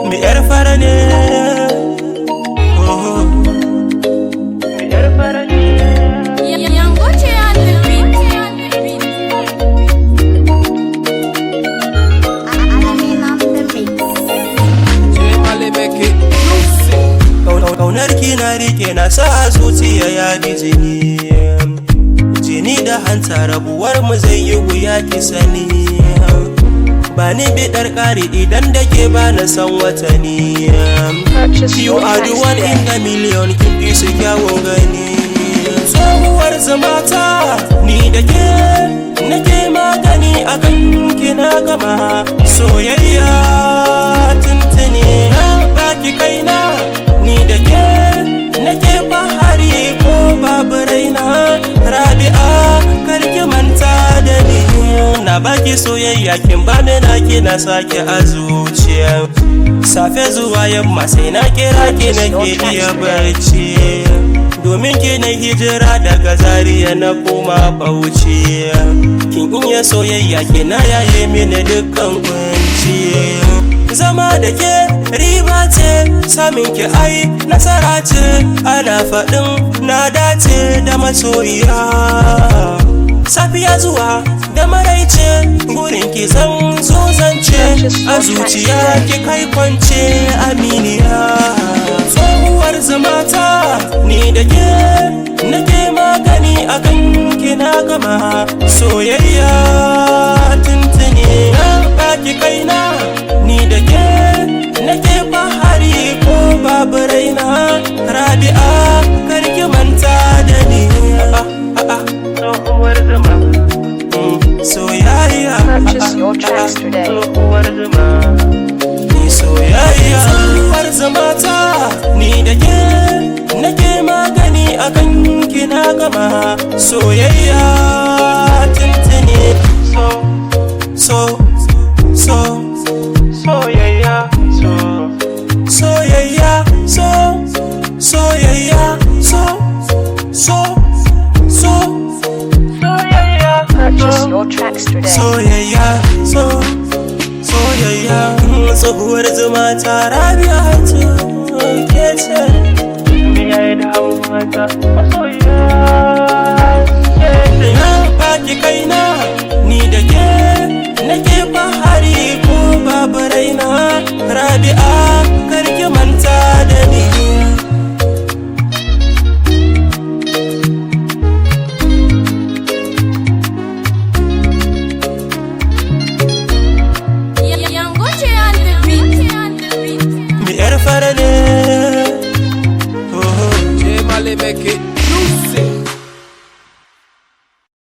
Mai yar fara ne. Mai yar fara ne. Kaunar ki na rike na sa zuciya ya bi jini da hanta rabuwar mu zai yi wuya ki sani. Ba ni bidar ƙari idan da ke ba na san watani. You are the one in a million, kin fi su kyawun gani. Tsohuwar zamata ni da ke nake magani akan kina gama soyayya tuntuni na baki kaina. Ni da ke nake bahari ko babu raina. Rabi'a karki manta da ni. Na baki soyayya kin bani na na sake a zuciya. Safe zuwa yamma sai na kira ki nake iya barci. Domin ki na hijira daga Zaria na koma Bauchi. Kin iya soyayya kina yaye mini dukkan kunci. Zama da ke riba ce, samin ki ai nasara ce. Ana faɗin na dace da masoyiya. Safiya zuwa da maraice, gurin ki zan zo zance. A zuciya ki kai kwance aminiya. Tsohuwar zamata ni da ke nake magani akan kina gama soyayya tuntuni na baki kaina. Ni da ke nake bahari ko babu raina. Rabi'a karki manta da ni. Tsohuwar zuma soyayya. Purchase your tracks today. Tsohuwar zuma ni soyayya. Tsohuwar zamata ni da ke nake magani akan kina gama soyayya tuntuni. Soyayya, soyayya, soyayya, soyayya. Purchase your tracks today. Soyayya, soyayya. Tsohuwar zuma ta Rabi'a ce ke ce. Biya da hawata masoyiya ce. Na baki kaina ni da ke nake bahari ko babu raina. Rabi'a karki manta da ni. Mai yar fara ne. Make it.